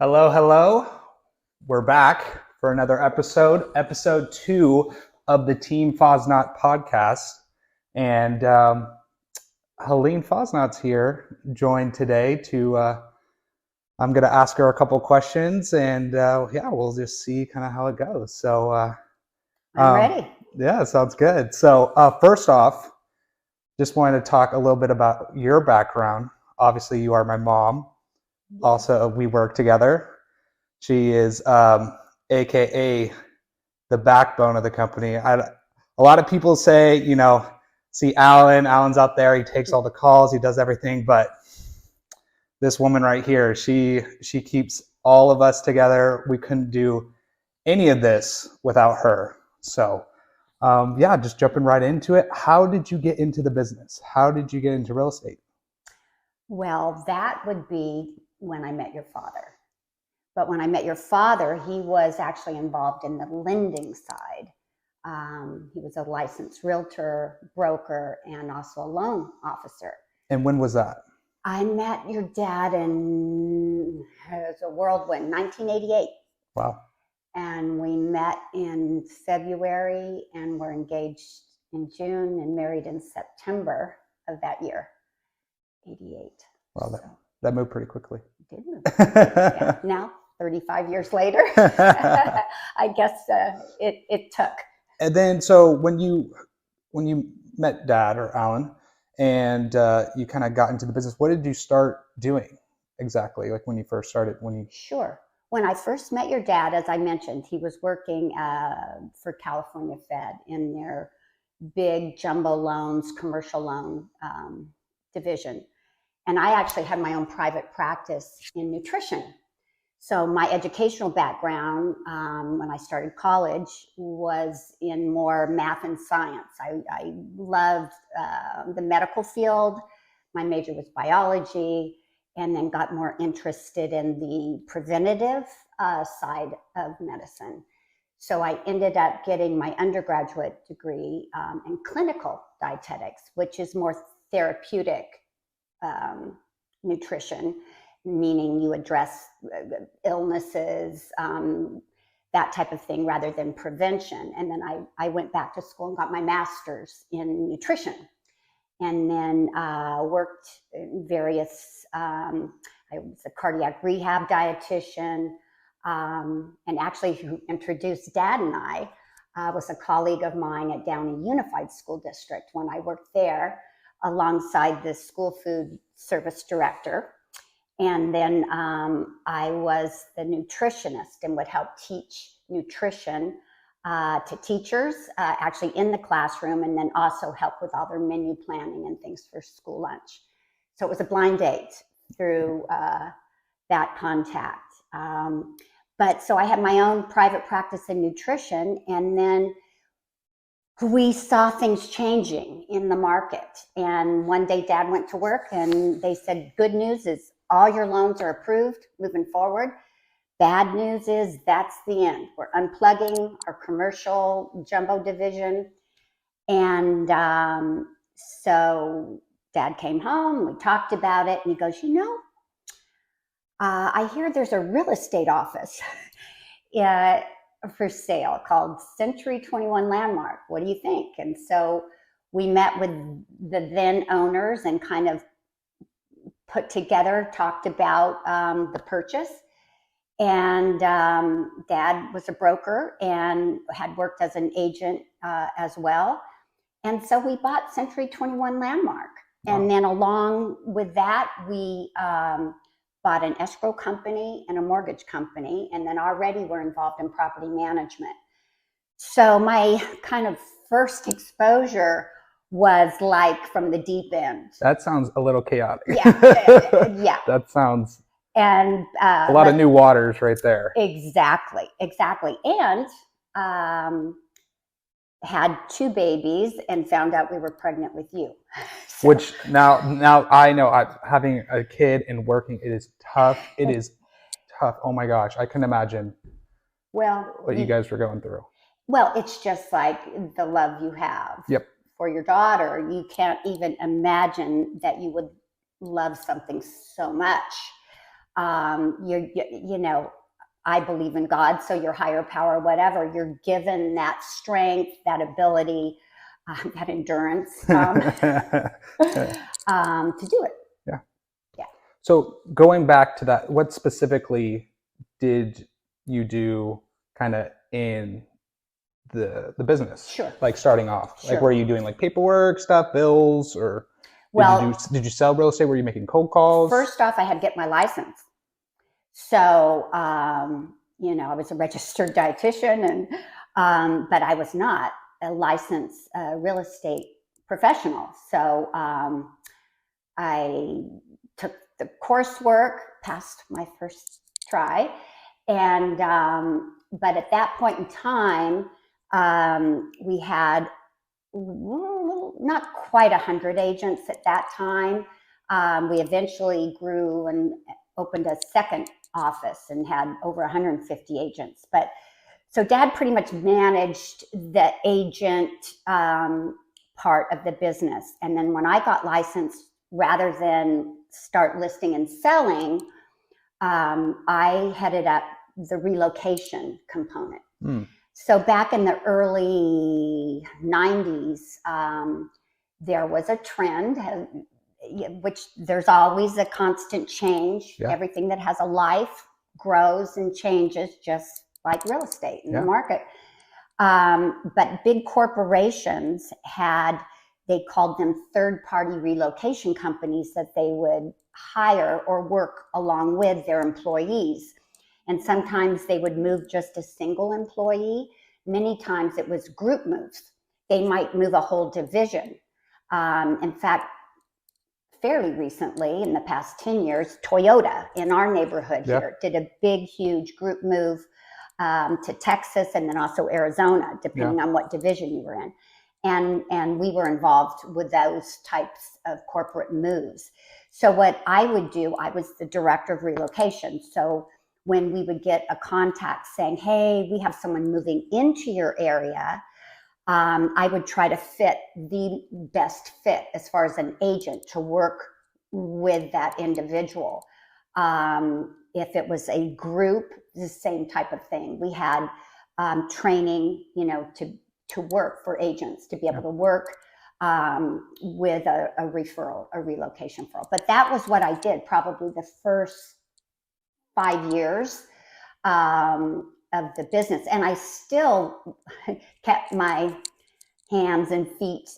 Hello, hello. We're back for another episode 2 of the Team Fasnacht podcast. And Helene Fasnacht's here, joined today to, I'm going to ask her a couple questions and we'll just see kind of how it goes. So, I'm ready. Yeah, sounds good. So, first off, just wanted to talk a little bit about your background. Obviously, you are my mom. Also, we work together. She is AKA the backbone of the company. A lot of people say, see Alan's out there, he takes all the calls, he does everything, but this woman right here, she keeps all of us together. We couldn't do any of this without her. So, just jumping right into it. How did you get into the business? How did you get into real estate? Well, that would be when I met your father. But when I met your father, he was actually involved in the lending side. He was a licensed realtor, broker, and also a loan officer. And when was that? I met your dad it was a whirlwind, 1988. Wow. And we met in February and were engaged in June and married in September of that year, 88. Wow, that moved pretty quickly. It did move. Yeah. Now, 35 years later, I guess it took. And then, so when you met Dad or Alan, and you kind of got into the business, what did you start doing exactly? Like when you first started, Sure. When I first met your dad, as I mentioned, he was working for California Fed in their big jumbo loans, commercial loan division. And I actually had my own private practice in nutrition. So my educational background when I started college was in more math and science. I loved the medical field. My major was biology, and then got more interested in the preventative side of medicine. So I ended up getting my undergraduate degree in clinical dietetics, which is more therapeutic nutrition, meaning you address illnesses, that type of thing, rather than prevention. And then I went back to school and got my master's in nutrition, and then worked in various, I was a cardiac rehab dietitian, and actually who introduced Dad and I was a colleague of mine at Downey Unified School District when I worked there alongside the school food service director. And then I was the nutritionist and would help teach nutrition to teachers, actually in the classroom, and then also help with all their menu planning and things for school lunch. So it was a blind date through that contact. But so I had my own private practice in nutrition, and then we saw things changing in the market. And one day Dad went to work and they said, good news is all your loans are approved moving forward. Bad news is that's the end. We're unplugging our commercial jumbo division. And so Dad came home, we talked about it, and he goes, I hear there's a real estate office for sale called Century 21 Landmark. What do you think? And so we met with the then owners and kind of talked about the purchase. And Dad was a broker and had worked as an agent as well. And so we bought Century 21 Landmark. Wow. And then along with that, we bought an escrow company and a mortgage company. And then already we're involved in property management. So my kind of first exposure was like from the deep end. That sounds a little chaotic. Yeah. That sounds and a lot of new waters right there. Exactly. And had 2 babies and found out we were pregnant with you. So. Which now I know, having a kid and working, it is tough. It is tough. Oh my gosh, I couldn't imagine what you guys were going through. Well, it's just like the love you have for your daughter. You can't even imagine that you would love something so much. you know, I believe in God, so your higher power, whatever, you're given that strength, that ability, that endurance to do it. Yeah. Yeah. So going back to that, what specifically did you do kind of in the business? Sure. Like starting off, Sure. like were you doing like paperwork stuff, bills, or did you sell real estate? Were you making cold calls? First off, I had to get my license. So, you know, I was a registered dietitian, and but I was not a licensed real estate professional. So I took the coursework, passed my first try, and but at that point in time, we had not quite 100 agents at that time. We eventually grew and opened a second office and had over 150 agents. But so Dad pretty much managed the agent part of the business. And then when I got licensed, rather than start listing and selling, I headed up the relocation component. So back in the early 90s, there was a trend, which there's always a constant change. Yeah. Everything that has a life grows and changes, just like real estate in the market. But big corporations they called them third-party relocation companies that they would hire or work along with their employees. And sometimes they would move just a single employee. Many times it was group moves. They might move a whole division. In fact, fairly recently, in the past 10 years, Toyota in our neighborhood here did a big, huge group move to Texas and then also Arizona, depending on what division you were in. And we were involved with those types of corporate moves. So what I would do, I was the director of relocation. So when we would get a contact saying, hey, we have someone moving into your area, I would try to fit the best fit as far as an agent to work with that individual. If it was a group, the same type of thing. We had training, you know, to work for agents, to be able to work with a referral, a relocation referral. But that was what I did probably the first 5 years of the business. And I still kept my hands and feet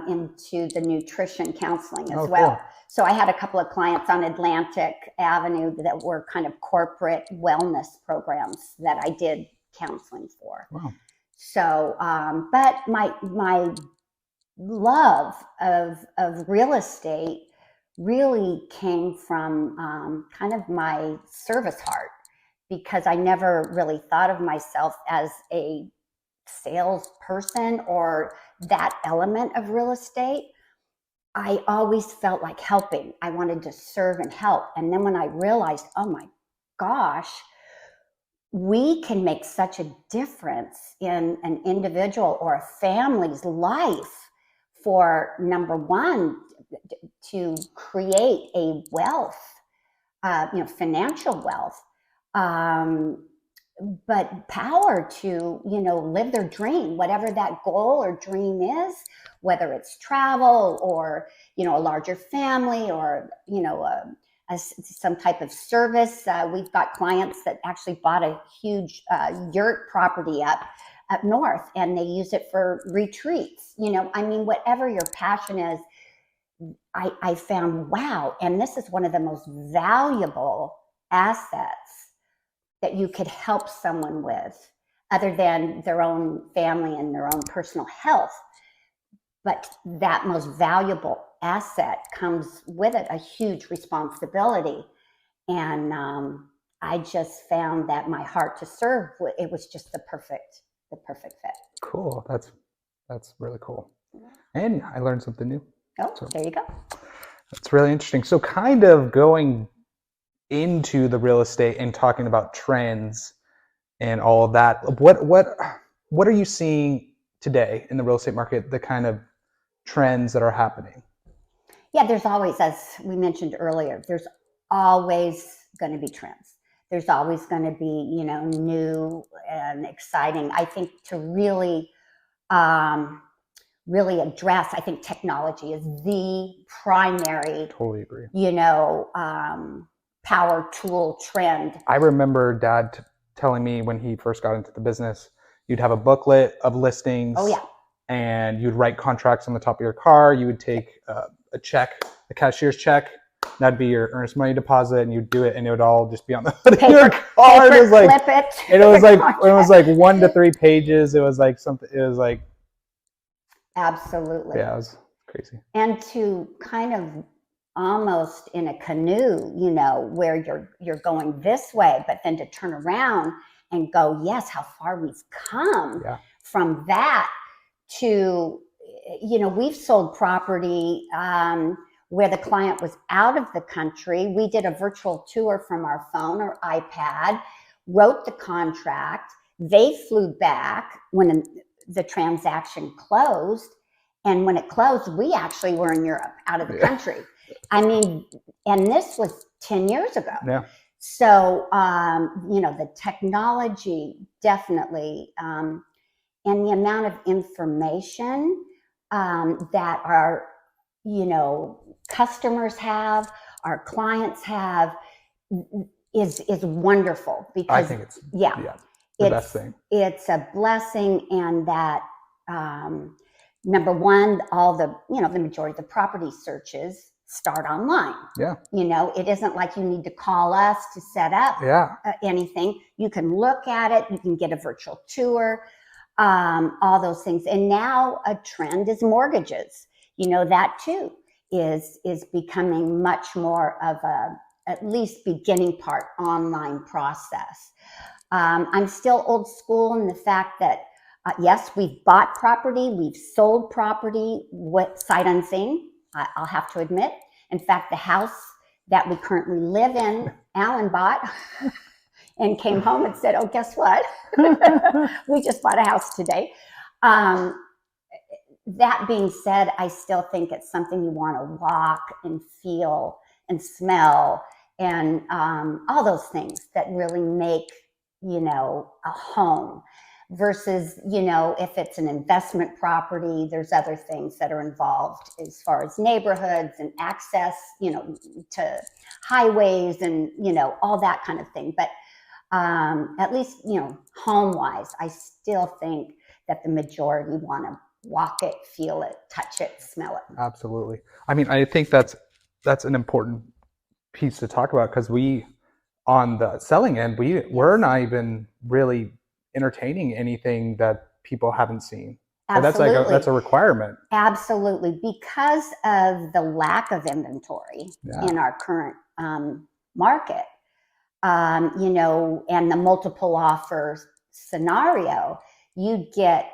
into the nutrition counseling as well. Cool. So I had a couple of clients on Atlantic Avenue that were kind of corporate wellness programs that I did counseling for. Wow. So, but my love of real estate really came from kind of my service heart, because I never really thought of myself as a salesperson or that element of real estate. I always felt like helping. I wanted to serve and help. And then when I realized, oh my gosh, we can make such a difference in an individual or a family's life for, number one, to create a wealth, financial wealth, but power to, live their dream, whatever that goal or dream is, whether it's travel or, a larger family or, some type of service. We've got clients that actually bought a huge yurt property up north, and they use it for retreats. Whatever your passion is, I found, wow, and this is one of the most valuable assets that you could help someone with, other than their own family and their own personal health. But that most valuable asset comes with it a huge responsibility. And I just found that my heart to serve, it was just the perfect fit. Cool. That's really cool. And I learned something new. Oh, so there you go. That's really interesting. So kind of going into the real estate and talking about trends and all of that, what are you seeing today in the real estate market, the kind of trends that are happening? Yeah, there's always, as we mentioned earlier, there's always going to be trends. There's always going to be, new and exciting. I think to really, really address, I think technology is the primary, Totally agree. power tool trend. I remember Dad telling me when he first got into the business, you'd have a booklet of listings. Oh, yeah. And you'd write contracts on the top of your car. You would take a check, a cashier's check. That'd be your earnest money deposit, and you'd do it, and it would all just be on the hood of your car. Paper, it was like, clip it. And it was like 1 to 3 pages. It was like something. It was like absolutely. Yeah, it was crazy. And to kind of almost in a canoe, where you're going this way, but then to turn around and go, yes, how far we've come from that to, we've sold property where the client was out of the country. We did a virtual tour from our phone or iPad, wrote the contract. They flew back when the transaction closed. And when it closed, we actually were in Europe, out of the country. I mean, and this was 10 years ago. Yeah. So, the technology definitely, and the amount of information that our, customers have, our clients have, is wonderful. Because I think it's the best thing. It's a blessing, and that number one, all the the majority of the property searches start online. Yeah. It isn't like you need to call us to set up anything. You can look at it. You can get a virtual tour, all those things. And now a trend is mortgages. That too is becoming much more of a, at least beginning part, online process. I'm still old school in the fact that, yes, we've bought property, we've sold property, sight unseen, I'll have to admit. In fact, the house that we currently live in, Alan bought and came home and said, oh, guess what? We just bought a house today. That being said, I still think it's something you want to walk and feel and smell and all those things that really make, a home. Versus, if it's an investment property, there's other things that are involved as far as neighborhoods and access, to highways and, all that kind of thing. But at least, home-wise, I still think that the majority want to walk it, feel it, touch it, smell it. Absolutely. I mean, I think that's an important piece to talk about, because we, on the selling end, we're not even really entertaining anything that people haven't seen. Absolutely. That's a requirement. Absolutely. Because of the lack of inventory in our current market, and the multiple offers scenario, you get,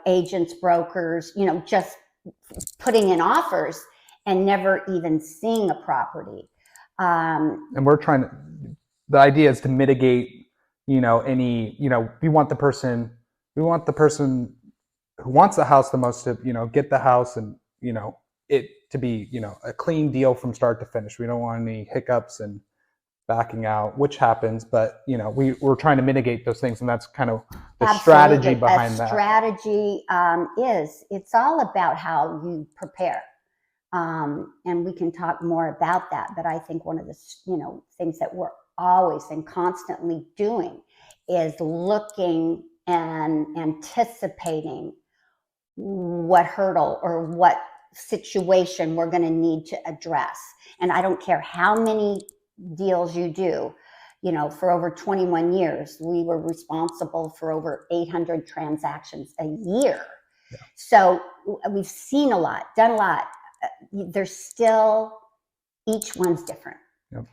agents, brokers, just putting in offers and never even seeing a property. And we're the idea is to mitigate, any, we want the person who wants the house the most to, get the house and, it to be, a clean deal from start to finish. We don't want any hiccups and backing out, which happens, but, we're trying to mitigate those things. And that's kind of the strategy behind that. Strategy it's all about how you prepare. And we can talk more about that. But I think one of the, things that we're always and constantly doing is looking and anticipating what hurdle or what situation we're going to need to address. And I don't care how many deals you do, for over 21 years, we were responsible for over 800 transactions a year. Yeah. So we've seen a lot, done a lot. There's still, each one's different. Yep.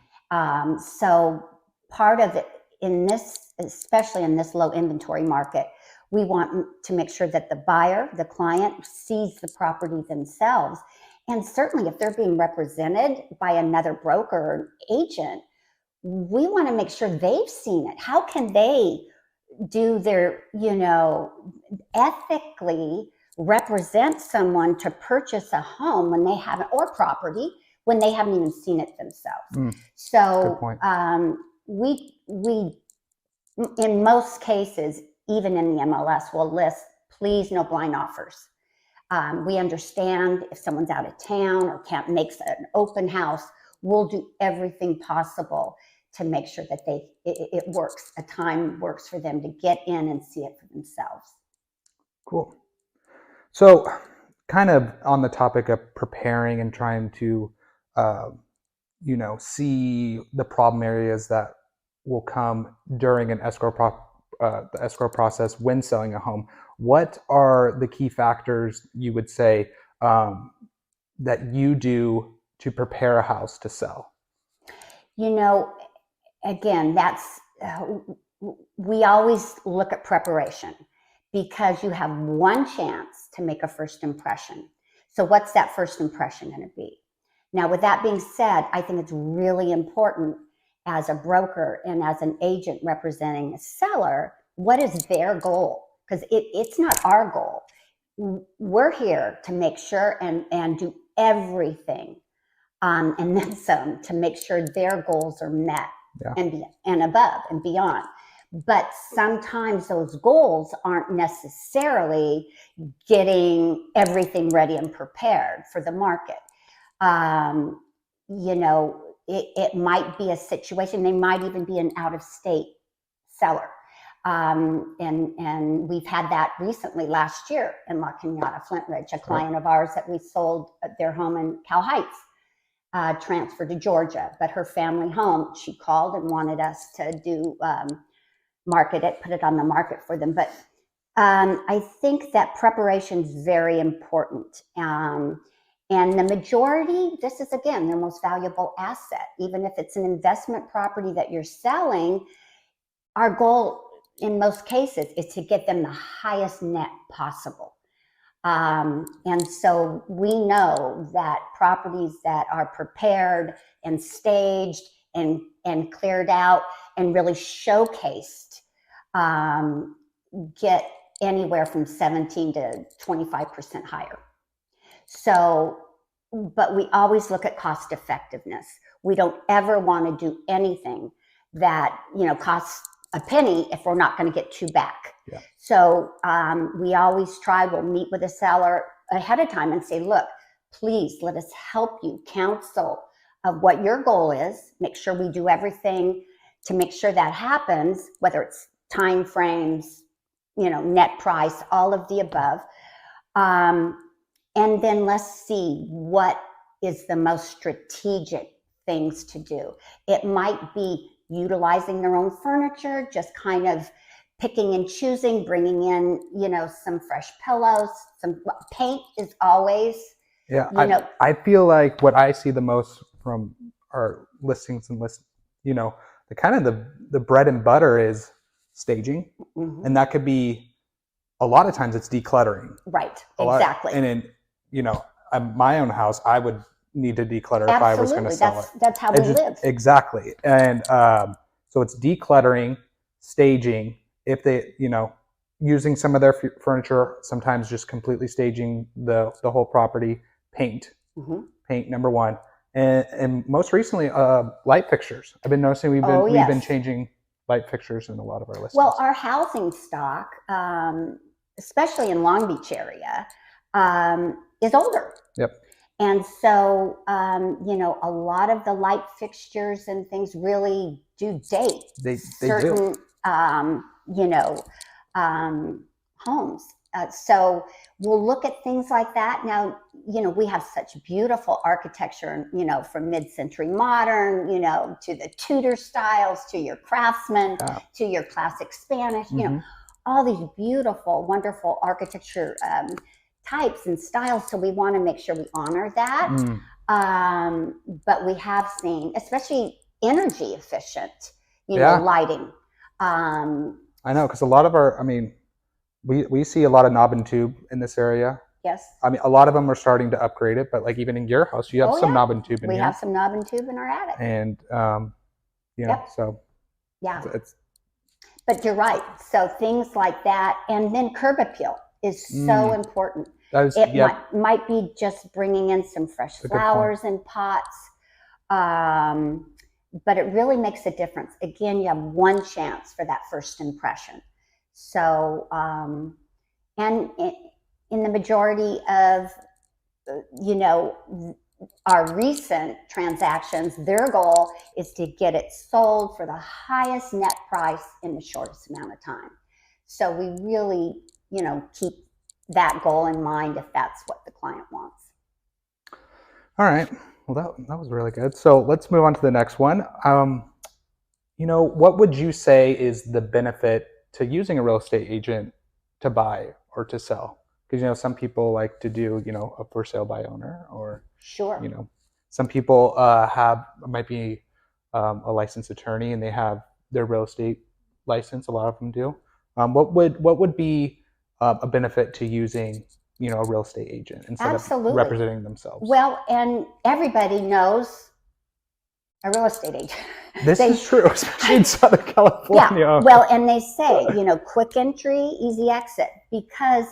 So part of it in this, especially in this low inventory market, we want to make sure that the buyer, the client, sees the property themselves. And certainly if they're being represented by another broker or agent, we want to make sure they've seen it. How can they do their, ethically represent someone to purchase a home when they haven't, or property, when they haven't even seen it themselves. Good So point. we in most cases, even in the MLS, will list, please no blind offers. We understand if someone's out of town or can't make an open house, we'll do everything possible to make sure that it works. A time works for them to get in and see it for themselves. Cool. So, kind of on the topic of preparing and trying to, see the problem areas that will come during an the escrow process when selling a home. What are the key factors you would say that you do to prepare a house to sell? Again, we always look at preparation because you have one chance to make a first impression. So what's that first impression going to be? Now, with that being said, I think it's really important as a broker and as an agent representing a seller, what is their goal? Because it's not our goal. We're here to make sure and do everything and then some to make sure their goals are met. Yeah. And above and beyond. But sometimes those goals aren't necessarily getting everything ready and prepared for the market. It might be a situation, they might even be an out-of-state seller. And we've had that recently last year in La Cañada, Flint Ridge, a client of ours that we sold their home in Cal Heights. Transferred to Georgia, but her family home, she called and wanted us to do market it, put it on the market for them. But I think that preparation is very important. And the majority, this is again their most valuable asset. Even if it's an investment property that you're selling, our goal in most cases is to get them the highest net possible. And so we know that properties that are prepared and staged and cleared out and really showcased get anywhere from 17 to 25% higher. So, but we always look at cost effectiveness. We don't ever want to do anything that, costs a penny if we're not going to get two back. Yeah. So we always we'll meet with a seller ahead of time and say, look, please let us help you counsel of what your goal is. Make sure we do everything to make sure that happens, whether it's time frames, net price, all of the above. And then let's see what is the most strategic things to do. It might be utilizing their own furniture, just kind of picking and choosing, bringing in, some fresh pillows, some paint is always, I feel like what I see the most from our listings and the kind of the bread and butter is staging. Mm-hmm. And that could be, a lot of times it's decluttering. Right, exactly. And in, my own house, I would need to declutter. Absolutely. If I was going to sell it. That's how we live. Exactly. And so it's decluttering, staging, if they, using some of their furniture, sometimes just completely staging the whole property, paint, number one. And most recently, light fixtures. I've been noticing we've been changing light fixtures in a lot of our listings. Well, our housing stock, especially in Long Beach area, is older. Yep. And so, a lot of the light fixtures and things really do date certain, homes. So we'll look at things like that. Now, we have such beautiful architecture, from mid-century modern, to the Tudor styles, to your Craftsman, to your classic Spanish, all these beautiful, wonderful architecture types and styles. So we want to make sure we honor that. But we have seen, especially energy efficient, lighting. I know, because a lot of we see a lot of knob and tube in this area. Yes. A lot of them are starting to upgrade it, but like even in your house, you have some knob and tube in here. We have some knob and tube in our attic. And, so. Yeah. But you're right. So things like that. And then curb appeal is so important. It Yep, might be just bringing in some fresh a good point. flowers in pots, but it really makes a difference. Again, you have one chance for that first impression. So, and in the majority of, you know, our recent transactions, their goal is to get it sold for the highest net price in the shortest amount of time. So we really, you know, keep that goal in mind if that's what the client wants. All right. Well, that was really good. So let's move on to the next one. What would you say is the benefit to using a real estate agent to buy or to sell? Because, some people like to do, a for sale by owner, or, Sure. some people might be a licensed attorney and they have their real estate license. A lot of them do. What would be a benefit to using, a real estate agent instead of Absolutely. representing themselves? Well, and everybody knows a real estate agent. This They, is true, especially in Southern yeah, California. well, and they say, you know, quick entry, easy exit, because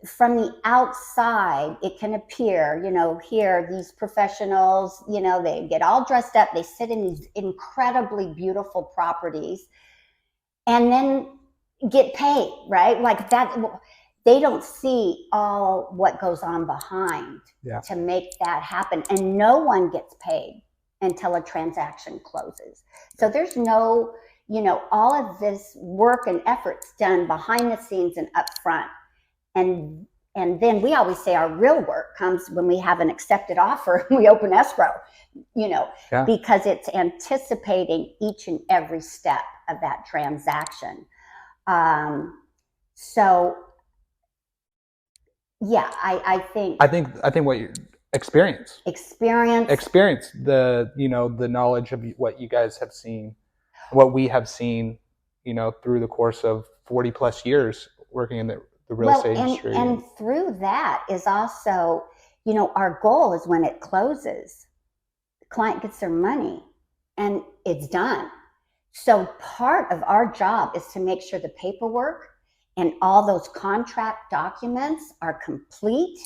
from the outside, it can appear, you know, here, these professionals, you know, they get all dressed up, they sit in these incredibly beautiful properties, and then get paid, right? Like that, they don't see all what goes on behind Yeah. to make that happen. And no one gets paid until a transaction closes. So there's no, you know, all of this work and efforts done behind the scenes and up front. And then we always say our real work comes when we have an accepted offer and we open escrow, you know, Yeah. because it's anticipating each and every step of that transaction. So yeah, I think I think what you experience the knowledge of what you guys have seen, what we have seen, through the course of 40 plus years working in the real estate industry. And through that is also, you know, our goal is when it closes, the client gets their money and it's done. So part of our job is to make sure the paperwork and all those contract documents are complete.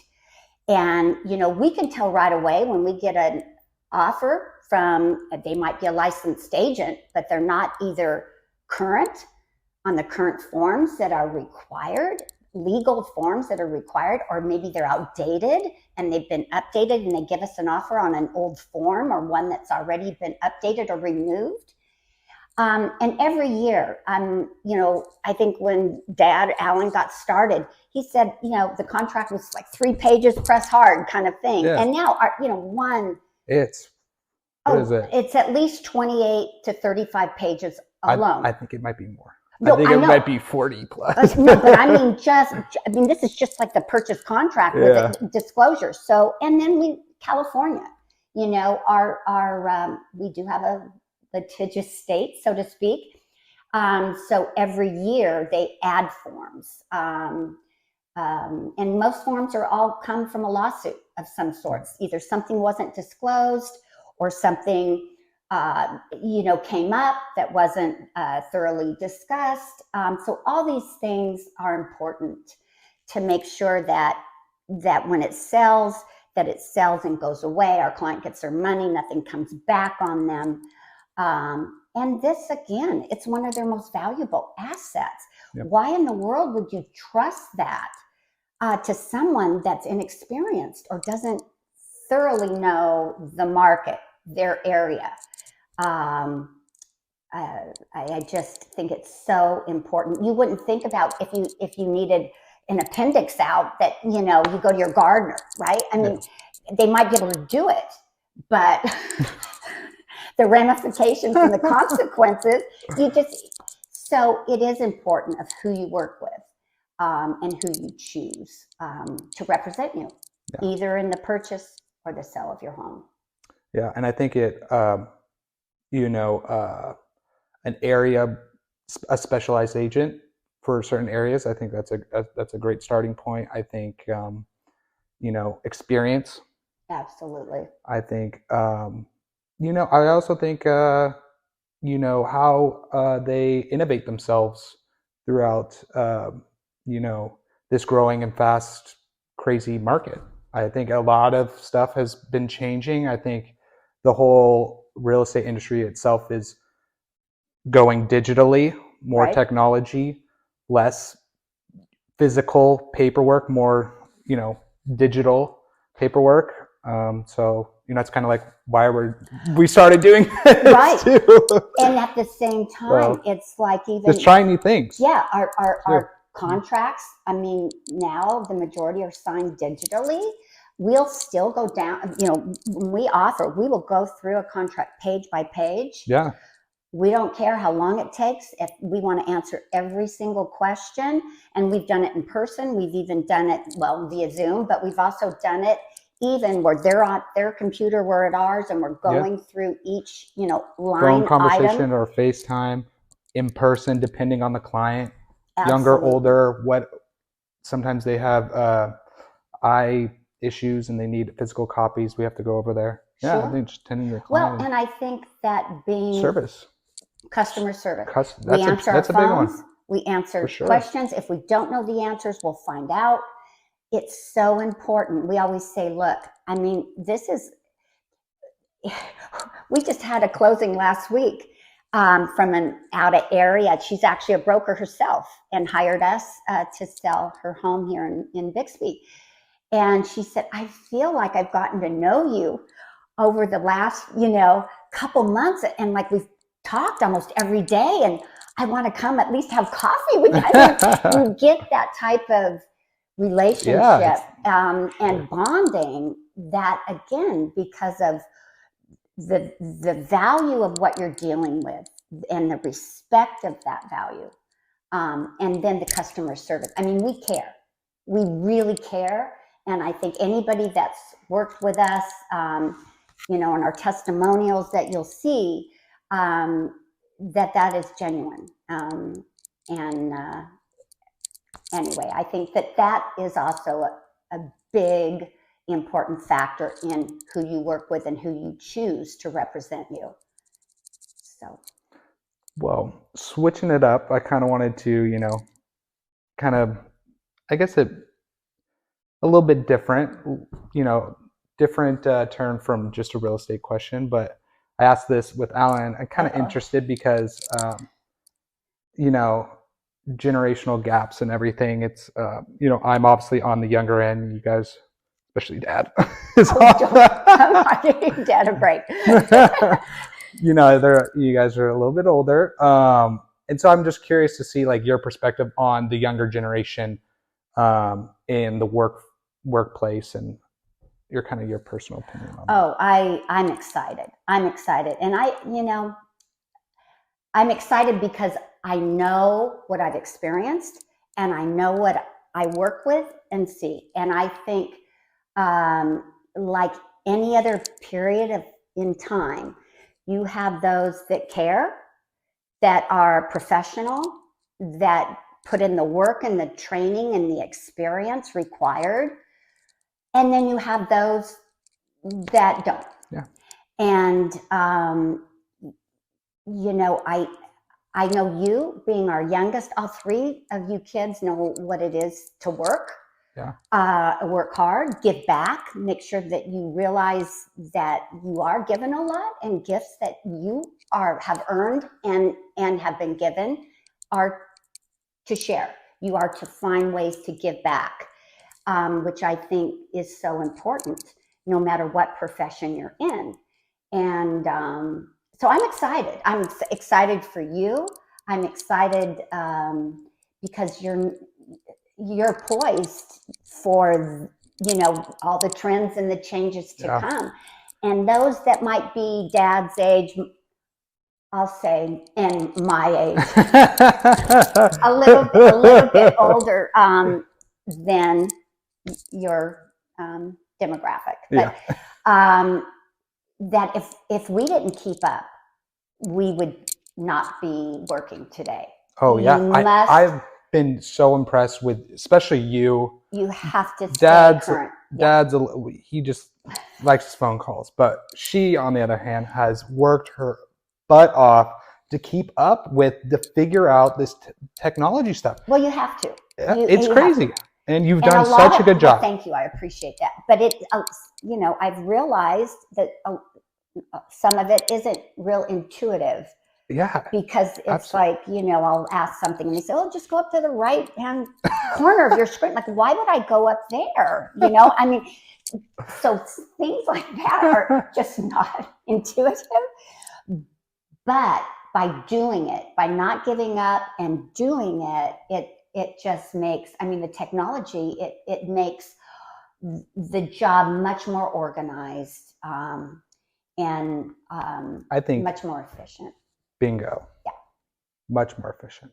And, you know, we can tell right away when we get an offer from, they might be a licensed agent, but they're not either current on the current forms that are required, legal forms that are required, or maybe they're outdated and they've been updated and they give us an offer on an old form or one that's already been updated or removed. And every year, you know, I think when Dad, Alan, got started, he said, you know, the contract was like 3 pages, press hard kind of thing. Yeah. And now, you know, It's what is it? It's at least 28 to 35 pages alone. I think it might be more. No, I think it might be 40 plus. No, but I mean, this is just like the purchase contract with disclosure. So, and then California, you know, we do have a litigious state, so to speak. So every year they add forms. And most forms are all come from a lawsuit of some sorts. Either something wasn't disclosed or something you know, came up that wasn't thoroughly discussed. So all these things are important to make sure that when it sells, that it sells and goes away. Our client gets their money, nothing comes back on them. And this, again, it's one of their most valuable assets. Yep. Why in the world would you trust that to someone that's inexperienced or doesn't thoroughly know the market, their area? I just think it's so important. You wouldn't think about if you needed an appendix out that, you know, you go to your gardener, right? I mean, they might be able to do it, but the ramifications and the consequences, so it is important of who you work with and who you choose to represent you, either in the purchase or the sale of your home. Yeah, and I think a specialized agent for certain areas. I think that's a great starting point. I think experience. Absolutely. I think I also think how they innovate themselves throughout this growing and fast crazy market. I think a lot of stuff has been changing. I think the whole real estate industry itself is going digitally, more Right. technology, less physical paperwork, more, digital paperwork. So, it's kind of like why we started doing this Right. too. And at the same time, So, it's like even just trying new things. yeah, our too. contracts, I mean, now the majority are signed digitally. We'll still go down, when we offer, we will go through a contract page by page. Yeah. We don't care how long it takes. If we want to answer every single question, and we've done it in person, we've even done it, well, via Zoom, but we've also done it even where they're on their computer, we're at ours, and we're going through each, Phone line conversation item. or FaceTime, in person, depending on the client. Younger, Absolutely. older, sometimes they have eye issues and they need physical copies. We have to go over there. Yeah, I Sure. think just tending your Well, client. and I think that being Service. customer service, That's we answer that's our a big one. phones, we answer For sure. questions. If we don't know the answers, we'll find out. It's so important. We always say, look, I mean, we just had a closing last week from an out of area. She's actually a broker herself and hired us to sell her home here in Bixby. And she said, I feel like I've gotten to know you over the last, couple months. And like we've talked almost every day. And I want to come at least have coffee with you. I mean, you get that type of relationship and bonding that, again, because of the value of what you're dealing with and the respect of that value. And then the customer service. I mean, we care. We really care. And I think anybody that's worked with us, in our testimonials that you'll see, that is genuine. Anyway, I think that is also a big, important factor in who you work with and who you choose to represent you. So. Well, switching it up, I kind of wanted to, kind of, I guess a little bit different, different turn from just a real estate question. But I asked this with Alan. I'm kind of interested because, generational gaps and everything. It's, I'm obviously on the younger end. You guys, especially Dad, Dad a break. You guys are a little bit older. And so I'm just curious to see like your perspective on the younger generation in the workplace and your personal opinion on that. I'm excited. And I'm excited because I know what I've experienced and I know what I work with and see. And I think like any other period in time, you have those that care, that are professional, that put in the work and the training and the experience required. And then you have those that don't. Yeah. And, I know you being our youngest, all three of you kids know what it is to work. Yeah. Work hard, give back, make sure that you realize that you are given a lot, and gifts that you have earned and have been given are to share. You are to find ways to give back, which I think is so important, no matter what profession you're in. And so I'm excited. I'm excited for you. I'm excited because you're poised for, all the trends and the changes to come. And those that might be Dad's age, I'll say, and my age, a little bit older than your demographic. But that if we didn't keep up, we would not be working today. Oh yeah, I've been so impressed with, especially you. You have to stay current. Dad's he just likes his phone calls, but she, on the other hand, has worked her butt off to keep up to figure out this technology stuff. Well, you have to. It's crazy. And you've And done such a good well, job. thank you. I appreciate that. But I've realized that some of it isn't real intuitive. Yeah. Because it's absolutely. like, I'll ask something and they say, oh, just go up to the right hand corner of your screen. Like, why would I go up there? I mean, so things like that are just not intuitive. But by doing it, by not giving up and doing it just makes, the technology, it makes the job much more organized, and I think much more efficient. bingo. Yeah. Much more efficient.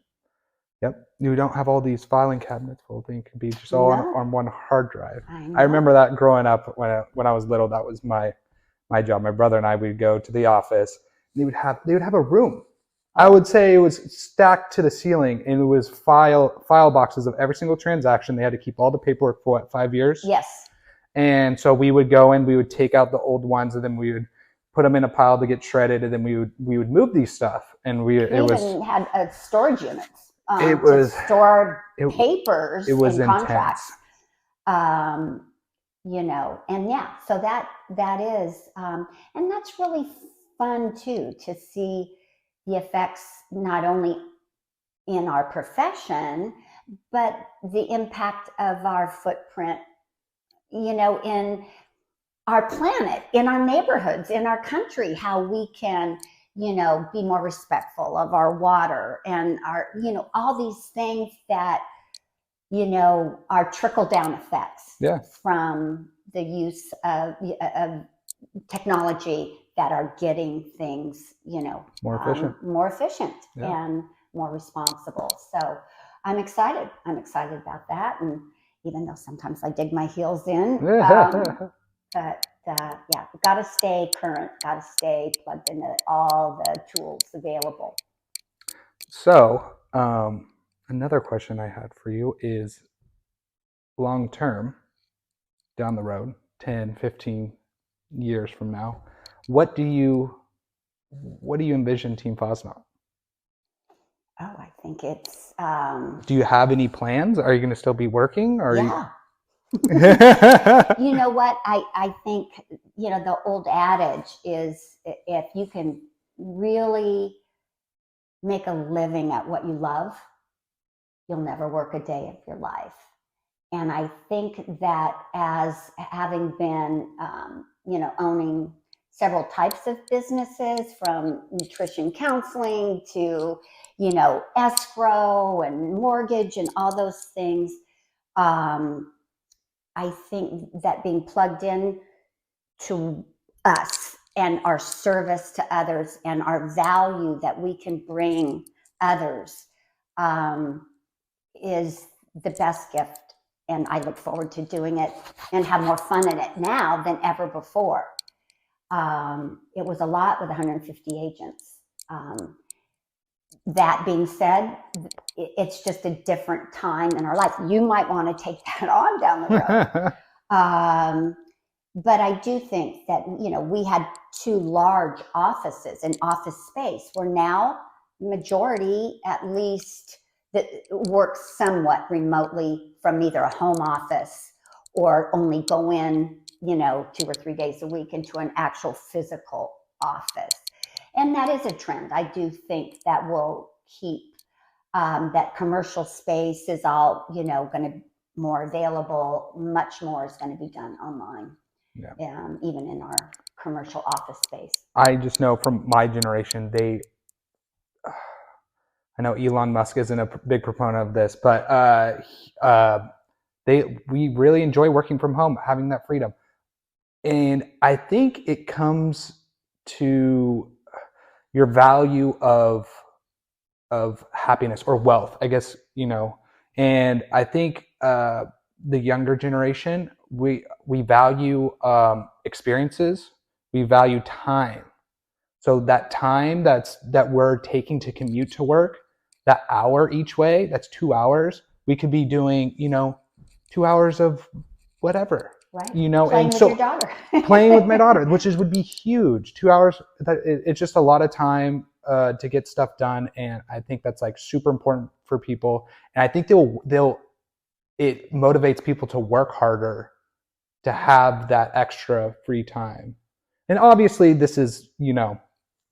Yep. You don't have all these filing cabinets full of things. It could be just all No. on one hard drive. I I remember that growing up when I was little. That was my job. My brother and I would go to the office. And they would have a room. I would say it was stacked to the ceiling, and it was file boxes of every single transaction. They had to keep all the paperwork for 5 years. Yes. And so we would go in, we would take out the old ones, and then we would put them in a pile to get shredded, and then we would move these stuff. And we even had storage units it was to store papers it was and intense. contracts. And yeah, so that is, and that's really fun too, to see the effects not only in our profession, but the impact of our footprint, in our planet, in our neighborhoods, in our country, how we can, be more respectful of our water and our, all these things that, are trickle down effects from the use of technology that are getting things, more efficient and more responsible. So I'm excited. I'm excited about that. And even though sometimes I dig my heels in, but yeah, got to stay current, got to stay plugged into all the tools available. So another question I had for you is, long term, down the road, 10, 15 years from now, what do you envision Team Fasnacht? Oh, I think it's... do you have any plans? Are you going to still be working? Or yeah. You know what? I think, the old adage is, if you can really make a living at what you love, you'll never work a day of your life. And I think that, as having been, owning several types of businesses, from nutrition counseling to, escrow and mortgage and all those things, I think that being plugged in to us and our service to others and our value that we can bring others, is the best gift. And I look forward to doing it and have more fun in it now than ever before. It was a lot with 150 agents. That being said, it's just a different time in our life. You might want to take that on down the road. But I do think that, we had 2 large offices and office space. We're now majority, at least, that works somewhat remotely from either a home office or only go in, 2 or 3 days a week into an actual physical office. And that is a trend. I do think that will keep, that commercial space is all, going to more available. Much more is going to be done online. Yeah. Even in our commercial office space. I just know from my generation, I know Elon Musk isn't a big proponent of this, but we really enjoy working from home, having that freedom. And I think it comes to your value of happiness or wealth, I guess, and I think the younger generation, we value experiences, we value time. So that time that we're taking to commute to work, that hour each way, that's 2 hours. We could be doing, 2 hours of whatever. Right. Playing with your daughter. Playing with my daughter, which would be huge. 2 hours, it's just a lot of time to get stuff done. And I think that's like super important for people. And I think they'll it motivates people to work harder to have that extra free time. And obviously this is,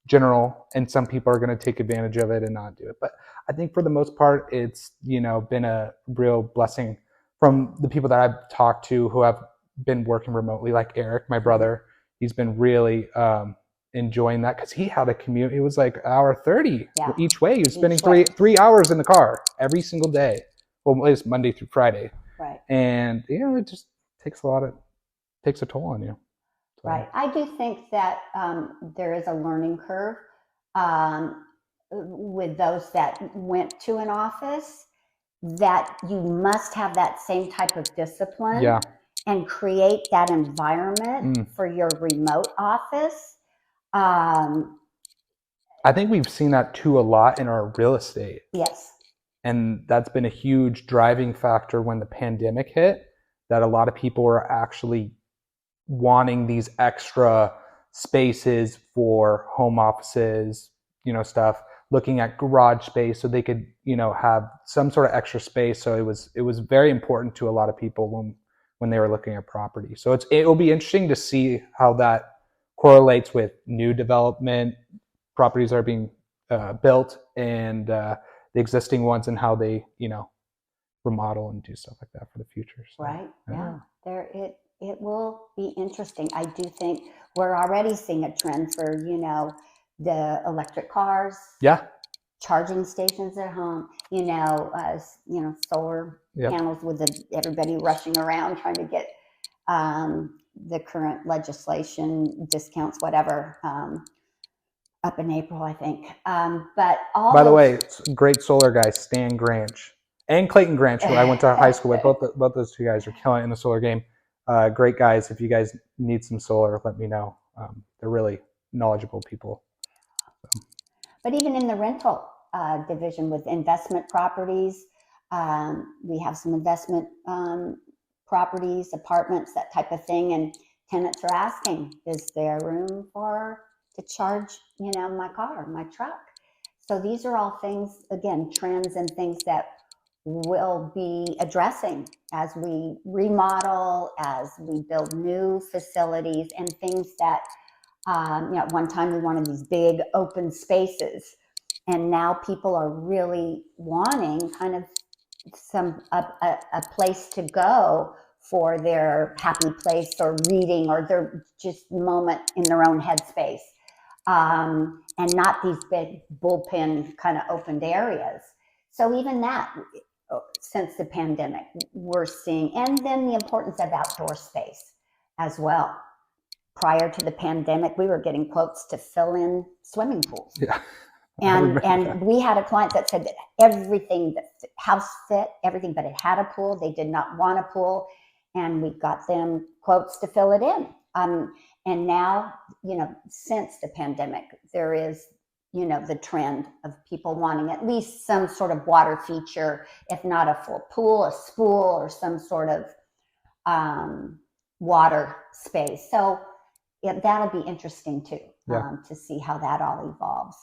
general, and some people are going to take advantage of it and not do it. But I think for the most part, it's, been a real blessing from the people that I've talked to who have been working remotely, like Eric, my brother. He's been really enjoying that because he had a commute. It was like an hour 30 each way. He was spending three hours in the car every single day. Well, it's Monday through Friday. Right. And, it just takes a toll on you. So. Right. I do think that there is a learning curve with those that went to an office, that you must have that same type of discipline and create that environment for your remote office. I think we've seen that too a lot in our real estate. Yes. And that's been a huge driving factor when the pandemic hit, that a lot of people were actually wanting these extra spaces for home offices, stuff, looking at garage space so they could, have some sort of extra space. So it was very important to a lot of people when they were looking at property. So it will be interesting to see how that correlates with new development, properties that are being built, and the existing ones, and how they, remodel and do stuff like that for the future. So, right. Yeah. It will be interesting. I do think we're already seeing a trend for, the electric cars. Yeah. Charging stations at home, solar panels, with everybody rushing around trying to get the current legislation discounts, whatever, up in April, I think. But by the way, great solar guys, Stan Granch and Clayton Granch, who I went to high school with. Both those two guys are killing it in the solar game. Great guys. If you guys need some solar, let me know. They're really knowledgeable people. So. But even in the rental division with investment properties, we have some investment properties, apartments, that type of thing, and tenants are asking, is there room to charge, my car, my truck? So these are all things, again, trends and things that we'll be addressing as we remodel, as we build new facilities, and things that, at one time we wanted these big open spaces, and now people are really wanting kind of a place to go for their happy place, or reading, or their just moment in their own headspace, and not these big bullpen kind of opened areas. So even that, since the pandemic, we're seeing, and then the importance of outdoor space as well. Prior to the pandemic, we were getting quotes to fill in swimming pools. Yeah. And we had a client that said that everything, the house fit everything, but it had a pool. They did not want a pool. And we got them quotes to fill it in. And now, since the pandemic, there is, the trend of people wanting at least some sort of water feature, if not a full pool, a spool, or some sort of water space. So that'll be interesting too, to see how that all evolves.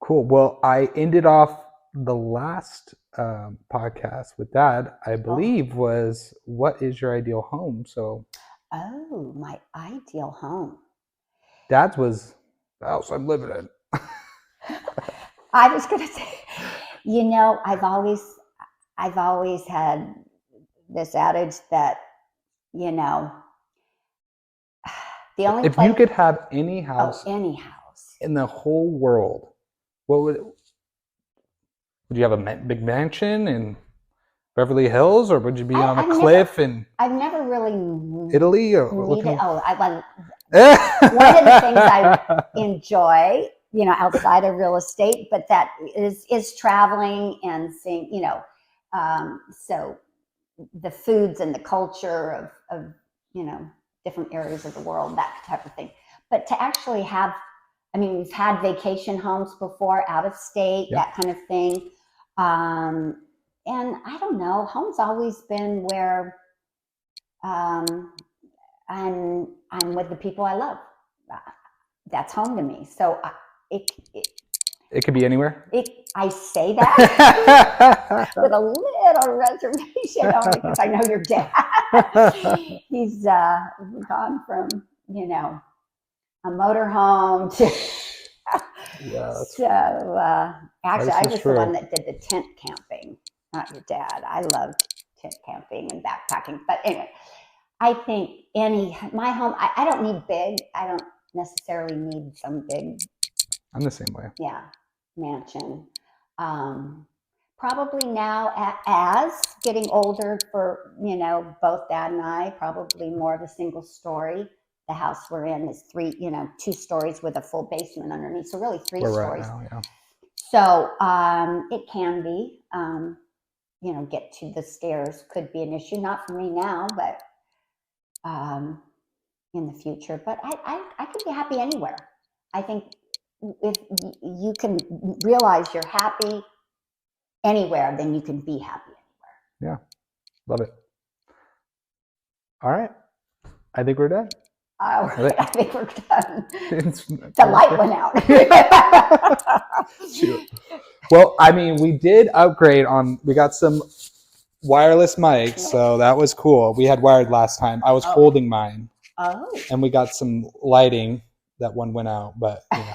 Cool. Well, I ended off the last podcast with Dad, I believe, was, what is your ideal home? So. Oh, my ideal home. Dad's was the house I'm living in. I was going to say, I've always had this adage that, the only if you could have any house in the whole world, what would you have? A big mansion in Beverly Hills, or would you be on a cliff in? I've never really Italy, or one of the things I enjoy, outside of real estate, but that is traveling and seeing, so the foods and the culture of different areas of the world, that type of thing. But to actually have, we've had vacation homes before, out of state, that kind of thing. And I don't know, home's always been where I'm with the people I love. That's home to me. So it could be anywhere. I say that with a it on a reservation only because I know your dad. He's gone from, you know, a motorhome to. Yeah. So actually, I This is was true. the one that did the tent camping, not your dad. I loved tent camping and backpacking. But anyway, I think my home, I don't need big. I don't necessarily need some big, I'm the same way. yeah, mansion. Probably now, as getting older for, you know, both Dad and I, probably more of a single story. The house we're in is 2 stories with a full basement underneath. So really 3 We're stories. right now, yeah. So it can be, you know, get to the stairs could be an issue. Not for me now, but in the future. But I could be happy anywhere. I think if you can realize you're happy anywhere, then you can be happy anywhere. Yeah, love it. All right, I think we're done. I think we're done. The light went out. Well, I mean, we did upgrade we got some wireless mics, so that was cool. We had wired last time. I was holding mine. Oh. And we got some lighting. That one went out, but you know,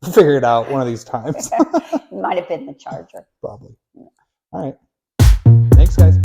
we'll figure it out one of these times. It might have been the charger. Probably. All right. Thanks, guys.